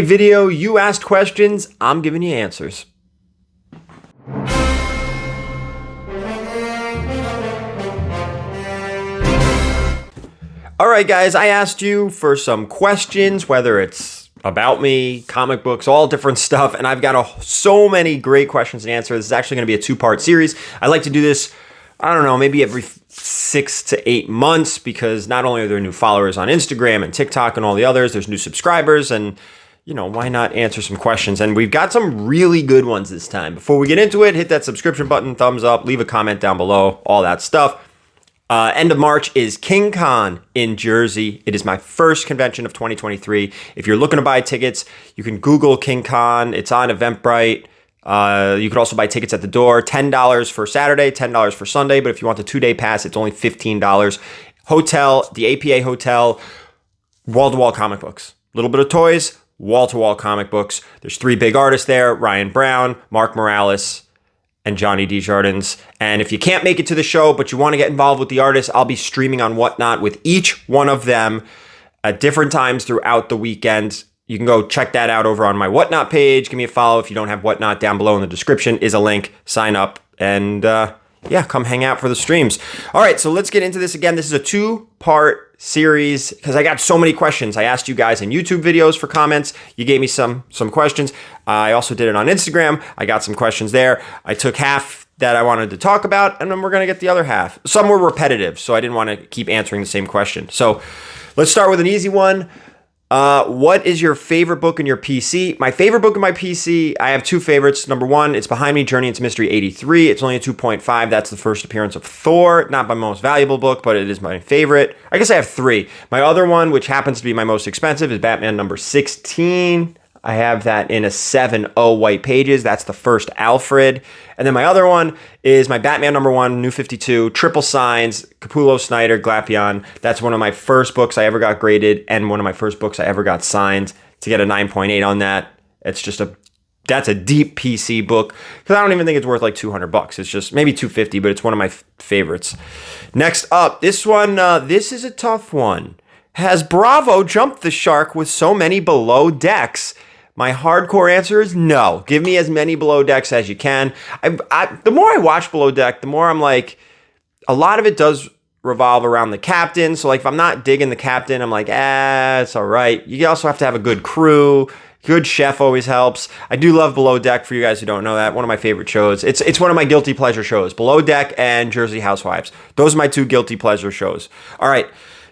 Video, you asked questions, I'm giving you answers. All right, guys, I asked you for some questions, whether it's about me, comic books, all different stuff, and I've got so many great questions and answers. This is actually going to be a two-part series. I like to do this, I don't know, maybe every 6 to 8 months, because not only are there new followers on Instagram and TikTok and all the others, there's new subscribers, and you know, why not answer some questions? And we've got some really good ones this time. Before we get into it, hit that subscription button, thumbs up, leave a comment down below, all that stuff. End of March is King Con in Jersey. It is my first convention of 2023. If you're looking to buy tickets, you can Google King Con. It's on Eventbrite. You could also buy tickets at the door. $10 for Saturday, $10 for Sunday. But if you want the 2-day pass, it's only $15. Hotel, the APA Hotel, wall-to-wall comic books. A little bit of toys, wall-to-wall comic books. There's 3 big artists there: Ryan Brown, Mark Morales, and Johnny Desjardins. And if you can't make it to the show, but you want to get involved with the artists, I'll be streaming on Whatnot with each one of them at different times throughout the weekend. You can go check that out over on my Whatnot page. Give me a follow if you don't have Whatnot. Down below in the description is a link. Sign up and yeah, come hang out for the streams. All right, so let's get into this again. This is a 2-part series because I got so many questions. I asked you guys in YouTube videos for comments. You gave me some questions. I also did it on Instagram. I got some questions there. I took half that I wanted to talk about, and then we're going to get the other half. Some were repetitive, so I didn't want to keep answering the same question. So let's start with an easy one. What is your favorite book in your PC? My favorite book in my PC, I have 2 favorites. Number 1, it's Behind Me, Journey into Mystery 83. It's only a 2.5. That's the first appearance of Thor. Not my most valuable book, but it is my favorite. I guess I have 3. My other one, which happens to be my most expensive, is Batman number 16. I have that in a 7.0 white pages. That's the first Alfred. And then my other one is my Batman number 1, New 52, Triple Signs, Capullo, Snyder, Glapion. That's one of my first books I ever got graded and one of my first books I ever got signed. To get a 9.8 on that, it's just that's a deep PC book, because I don't even think it's worth like $200. It's just maybe $250, but it's one of my favorites. Next up, this one, this is a tough one. Has Bravo jumped the shark with so many below decks? My hardcore answer is no. Give me as many below decks as you can. The more I watch Below Deck, the more I'm like, a lot of it does revolve around the captain. So like if I'm not digging the captain, I'm like, it's all right. You also have to have a good crew. Good chef always helps. I do love Below Deck, for you guys who don't know that. One of my favorite shows. It's one of my guilty pleasure shows. Below Deck and Jersey Housewives. Those are my 2 guilty pleasure shows. All right.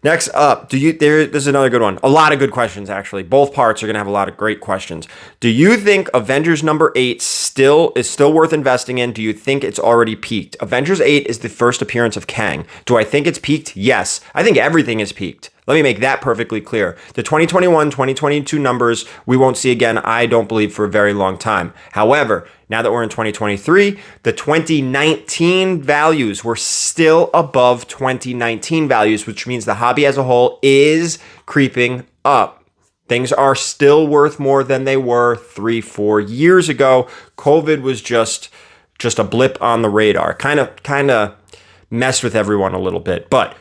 Next up, this is another good one. A lot of good questions, actually. Both parts are going to have a lot of great questions. Do you think Avengers number 8 is still worth investing in? Do you think it's already peaked? Avengers 8 is the first appearance of Kang. Do I think it's peaked? Yes. I think everything is peaked. Let me make that perfectly clear. The 2021, 2022 numbers we won't see again, I don't believe, for a very long time. However, now that we're in 2023, the 2019 values were still above 2019 values, which means the hobby as a whole is creeping up. Things are still worth more than they were 3-4 years ago. COVID was just a blip on the radar. Kind of messed with everyone a little bit, but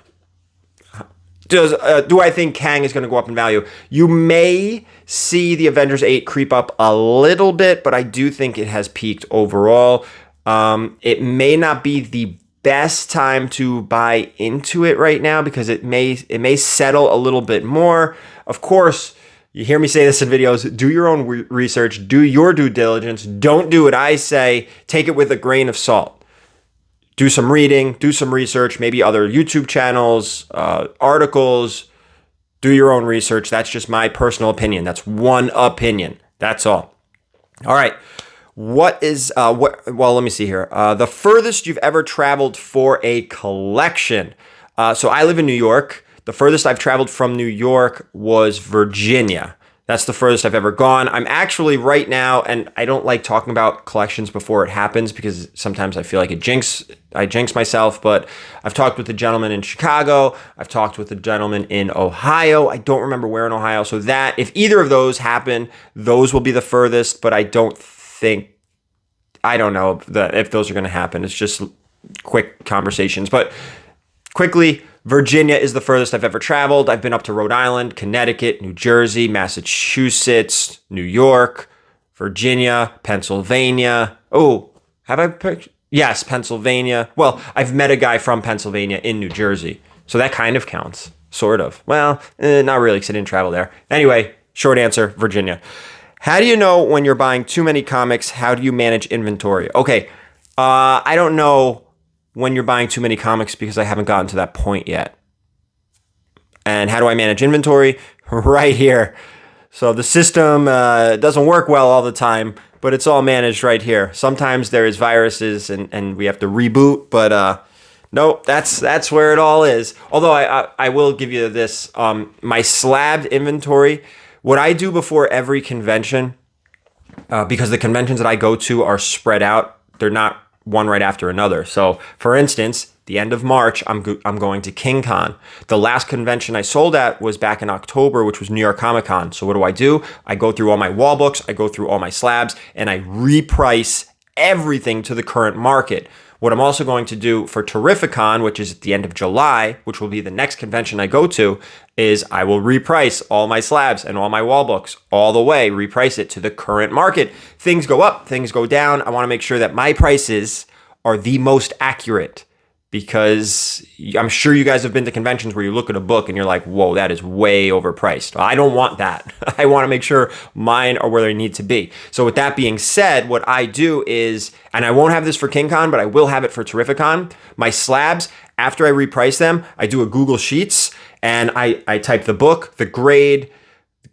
do I think Kang is going to go up in value? You may see the Avengers 8 creep up a little bit, but I do think it has peaked overall. It may not be the best time to buy into it right now, because it may settle a little bit more. Of course, you hear me say this in videos, do your own research, do your due diligence. Don't do what I say. Take it with a grain of salt. Do some reading, do some research, maybe other YouTube channels, articles. Do your own research. That's just my personal opinion. That's one opinion. That's all. All right. Well, let me see here. The furthest you've ever traveled for a collection. So I live in New York. The furthest I've traveled from New York was Virginia. That's the furthest I've ever gone. I'm actually right now, and I don't like talking about collections before it happens, because sometimes I feel like I jinx myself, but I've talked with a gentleman in Chicago. I've talked with a gentleman in Ohio. I don't remember where in Ohio. So that, if either of those happen, those will be the furthest, but I don't know if those are going to happen. It's just quick conversations. But quickly, Virginia is the furthest I've ever traveled. I've been up to Rhode Island, Connecticut, New Jersey, Massachusetts, New York, Virginia, Pennsylvania. Oh, have I picked? Yes, Pennsylvania. Well, I've met a guy from Pennsylvania in New Jersey. So that kind of counts, sort of. Well, not really, because I didn't travel there. Anyway, short answer, Virginia. How do you know when you're buying too many comics? How do you manage inventory? Okay, I don't know when you're buying too many comics because I haven't gotten to that point yet. And how do I manage inventory? Right here. So the system doesn't work well all the time, but it's all managed right here. Sometimes there is viruses and we have to reboot, but nope, that's where it all is. Although I will give you this, my slabbed inventory, what I do before every convention, because the conventions that I go to are spread out, they're not one right after another. So for instance, the end of March, I'm going to King Con. The last convention I sold at was back in October, which was New York Comic Con. So what do? I go through all my wall books, I go through all my slabs, and I reprice everything to the current market. What I'm also going to do for Terrificon, which is at the end of July, which will be the next convention I go to, is I will reprice all my slabs and all my wall books all the way, reprice it to the current market. Things go up, things go down. I want to make sure that my prices are the most accurate, because I'm sure you guys have been to conventions where you look at a book and you're like, whoa, that is way overpriced. I don't want that. I want to make sure mine are where they need to be. So with that being said, what I do is, and I won't have this for King Con, but I will have it for Terrificon, my slabs, after I reprice them, I do a Google Sheets and I type the book, the grade,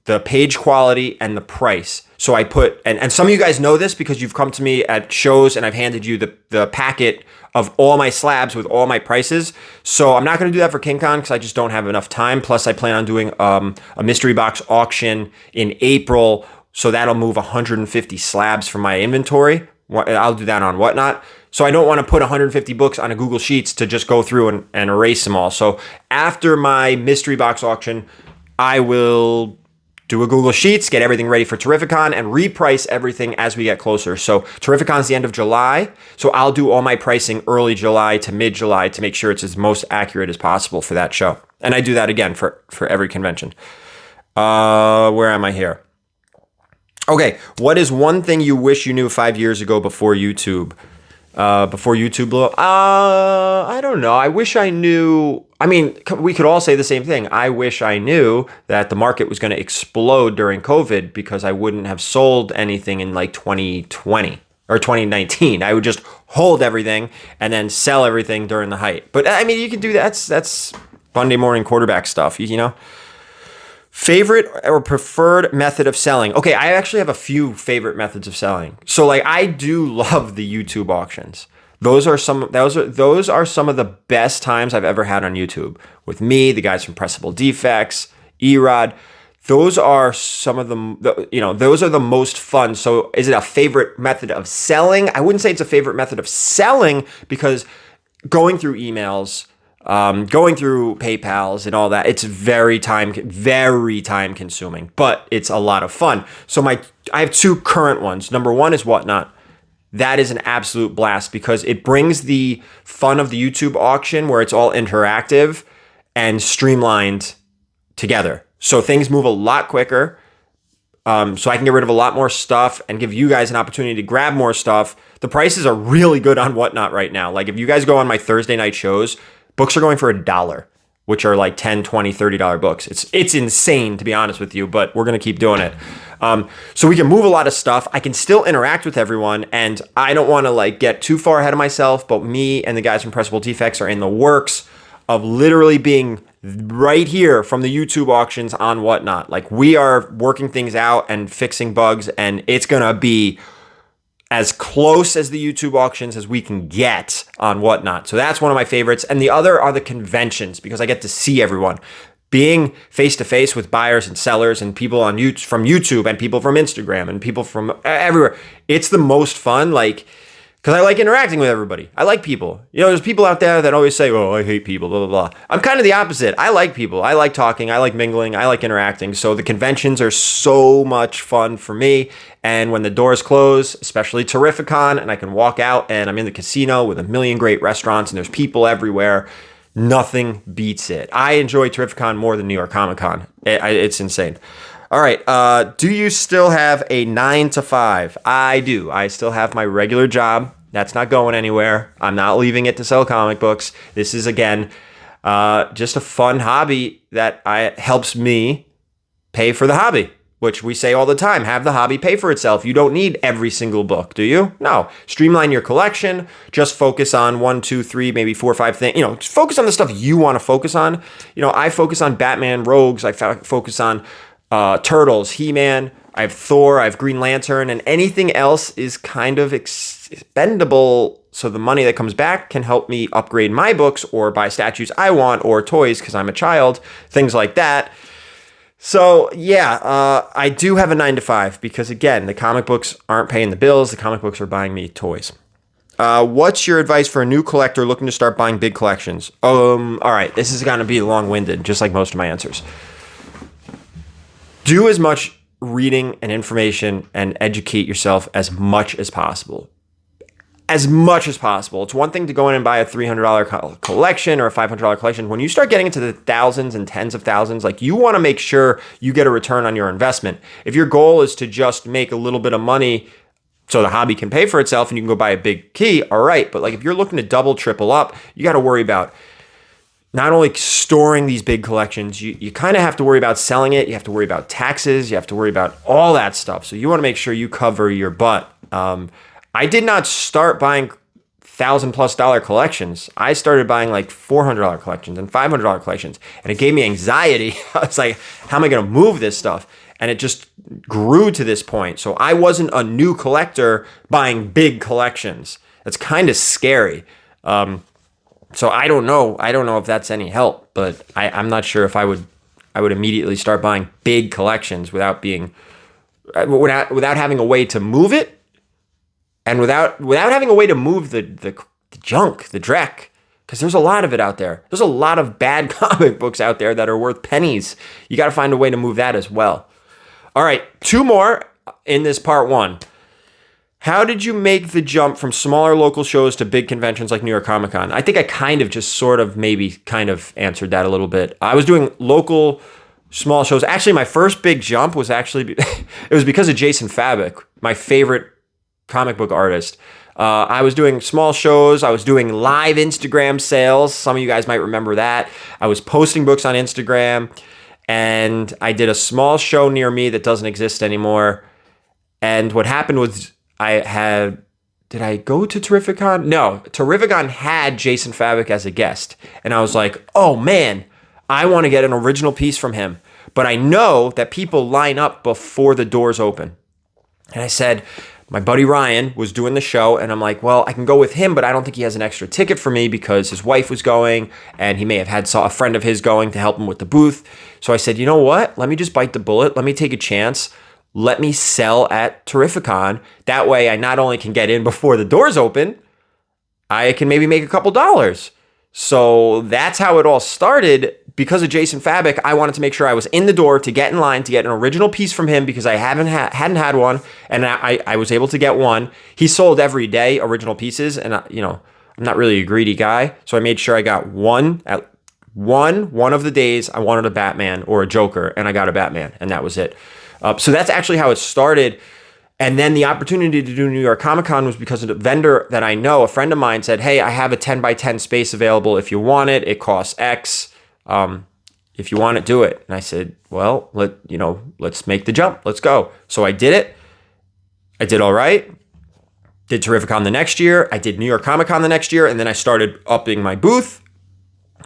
the page quality, and the price. So I put, and some of you guys know this because you've come to me at shows and I've handed you the packet of all my slabs with all my prices. So I'm not going to do that for King Con because I just don't have enough time. Plus I plan on doing a mystery box auction in April. So that'll move 150 slabs from my inventory. I'll do that on Whatnot. So I don't want to put 150 books on a Google Sheets to just go through and erase them all. So after my mystery box auction, I will do a Google Sheets, get everything ready for Terrificon, and reprice everything as we get closer. So Terrificon's the end of July, so I'll do all my pricing early July to mid-July to make sure it's as most accurate as possible for that show. And I do that again for every convention. Where am I here? Okay, what is one thing you wish you knew 5 years ago before YouTube? Before YouTube blew up? I don't know. I wish I knew. I mean, we could all say the same thing. I wish I knew that the market was going to explode during COVID, because I wouldn't have sold anything in like 2020 or 2019. I would just hold everything and then sell everything during the height. But I mean, you can do that. That's Monday morning quarterback stuff, you know? Favorite or preferred method of selling? Okay, I actually have a few favorite methods of selling. So like, I do love the YouTube auctions. Those are some of the best times I've ever had on YouTube with me, the guys from Pressable Defects, Erod. Those are some of the, those are the most fun. So is it a favorite method of selling? I wouldn't say it's a favorite method of selling, because going through emails, going through PayPals and all that, it's very time consuming, but it's a lot of fun. So I have two current ones. Number one is Whatnot. That is an absolute blast because it brings the fun of the YouTube auction where it's all interactive and streamlined together. So things move a lot quicker. So I can get rid of a lot more stuff and give you guys an opportunity to grab more stuff. The prices are really good on Whatnot right now. Like if you guys go on my Thursday night shows, books are going for $1, which are like $10, $20, $30 books. It's insane, to be honest with you, but we're going to keep doing it. So we can move a lot of stuff. I can still interact with everyone, and I don't want to like get too far ahead of myself, but me and the guys from Pressable Defects are in the works of literally being right here from the YouTube auctions on Whatnot. Like we are working things out and fixing bugs, and it's going to be as close as the YouTube auctions as we can get on Whatnot. So that's one of my favorites. And the other are the conventions, because I get to see everyone. Being face-to-face with buyers and sellers and people from YouTube and people from Instagram and people from everywhere. It's the most fun, like, because I like interacting with everybody. I like people. There's people out there that always say, oh, I hate people, blah, blah, blah. I'm kind of the opposite. I like people. I like talking. I like mingling. I like interacting. So the conventions are so much fun for me. And when the doors close, especially Terrificon, and I can walk out and I'm in the casino with a million great restaurants and there's people everywhere, Nothing beats it. I enjoy Terrificon more than New York Comic Con. It's insane. All right. Do you still have a 9 to 5? I do. I still have my regular job. That's not going anywhere. I'm not leaving it to sell comic books. This is, again, just a fun hobby that helps me pay for the hobby, which we say all the time, have the hobby pay for itself. You don't need every single book, do you? No. Streamline your collection. Just focus on 1, 2, 3, maybe 4 or 5 things. Just focus on the stuff you want to focus on. I focus on Batman, Rogues. I focus on Turtles, He-Man. I have Thor. I have Green Lantern. And anything else is kind of expendable. So the money that comes back can help me upgrade my books or buy statues I want or toys because I'm a child. Things like that. So, yeah, I do have a 9 to 5 because, again, the comic books aren't paying the bills. The comic books are buying me toys. What's your advice for a new collector looking to start buying big collections? All right, this is going to be long-winded, just like most of my answers. Do as much reading and information and educate yourself as much as possible. As much as possible. It's one thing to go in and buy a $300 collection or a $500 collection. When you start getting into the thousands and tens of thousands, you want to make sure you get a return on your investment. If your goal is to just make a little bit of money so the hobby can pay for itself and you can go buy a big key, all right. But if you're looking to double, triple up, you got to worry about not only storing these big collections, you kind of have to worry about selling it. You have to worry about taxes. You have to worry about all that stuff. So you want to make sure you cover your butt. I did not start buying $1,000+ collections. I started buying $400 collections and $500 collections. And it gave me anxiety. I was like, how am I going to move this stuff? And it just grew to this point. So I wasn't a new collector buying big collections. That's kind of scary. So I don't know. I don't know if that's any help, but I'm not sure if I would immediately start buying big collections without having a way to move it. And without having a way to move the junk, the dreck, because there's a lot of it out there. There's a lot of bad comic books out there that are worth pennies. You got to find a way to move that as well. All right, 2 more in this part 1. How did you make the jump from smaller local shows to big conventions like New York Comic Con? I think I kind of just sort of maybe kind of answered that a little bit. I was doing local small shows. Actually, my first big jump was it was because of Jason Fabok, my favorite comic book artist. I was doing small shows. I was doing live Instagram sales. Some of you guys might remember that. I was posting books on Instagram, and I did a small show near me that doesn't exist anymore. And what happened was did I go to Terrificon? No, Terrificon had Jason Fabok as a guest. And I was like, oh man, I want to get an original piece from him. But I know that people line up before the doors open. And I said, my buddy Ryan was doing the show, and I'm like, well, I can go with him, but I don't think he has an extra ticket for me because his wife was going, and he may have had a friend of his going to help him with the booth. So I said, you know what? Let me just bite the bullet. Let me take a chance. Let me sell at Terrificon. That way, I not only can get in before the doors open, I can maybe make a couple dollars. So that's how it all started. Because of Jason Fabok, I wanted to make sure I was in the door to get in line to get an original piece from him because I hadn't had one, and I was able to get one. He sold every day original pieces, and I'm not really a greedy guy, so I made sure I got one of the days I wanted a Batman or a Joker, and I got a Batman, and that was it. So that's actually how it started. And then the opportunity to do New York Comic Con was because of a vendor that I know, a friend of mine said, hey, I have a 10 by 10 space available if you want it. It costs X. If you want it, do it. And I said, well, let's make the jump. Let's go. So I did it. I did all right. Did Terrificon the next year. I did New York Comic Con the next year. And then I started upping my booth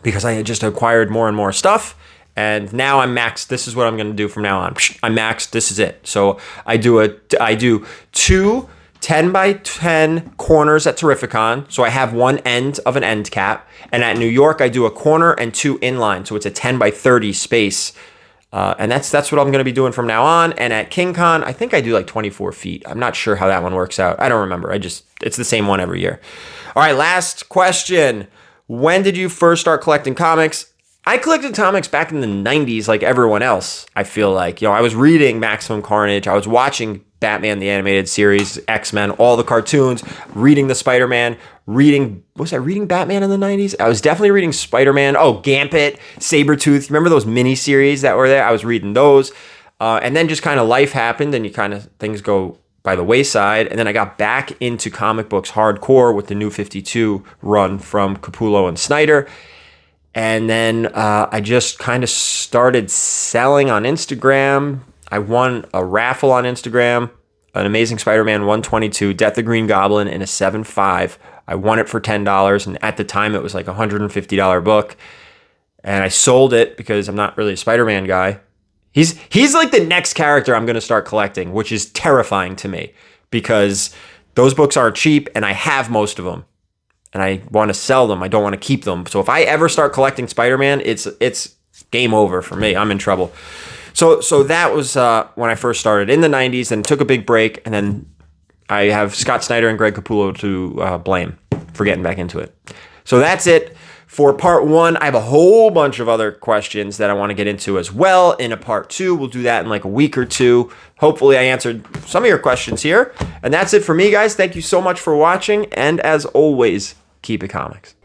because I had just acquired more and more stuff. And now I'm maxed. This is what I'm going to do from now on. I'm maxed. This is it. So I do 2 10 by 10 corners at Terrificon. So I have one end of an end cap. And at New York, I do a corner and 2 inline. So it's a 10 by 30 space. And that's what I'm going to be doing from now on. And at KingCon, I think I do 24 feet. I'm not sure how that one works out. I don't remember. It's the same one every year. All right, last question. When did you first start collecting comics? I collected comics back in the 90s like everyone else, I feel like. I was reading Maximum Carnage. I was watching Batman, the animated series, X-Men, all the cartoons, reading the Spider-Man, was I reading Batman in the 90s? I was definitely reading Spider-Man. Oh, Gambit, Sabretooth. Remember those mini-series that were there? I was reading those. And then just kind of life happened and things go by the wayside. And then I got back into comic books hardcore with the New 52 run from Capullo and Snyder. And then I just kind of started selling on Instagram. I won a raffle on Instagram, an Amazing Spider-Man 122, Death the Green Goblin in a 7.5. I won it for $10, and at the time it was like a $150 book. And I sold it because I'm not really a Spider-Man guy. He's like the next character I'm going to start collecting, which is terrifying to me because those books aren't cheap, and I have most of them. And I want to sell them. I don't want to keep them. So if I ever start collecting Spider-Man, it's game over for me. I'm in trouble. So that was when I first started in the 90s and took a big break. And then I have Scott Snyder and Greg Capullo to blame for getting back into it. So that's it for part 1. I have a whole bunch of other questions that I want to get into as well in a part 2. We'll do that in like a week or two. Hopefully I answered some of your questions here. And that's it for me, guys. Thank you so much for watching. And as always, keep it comics.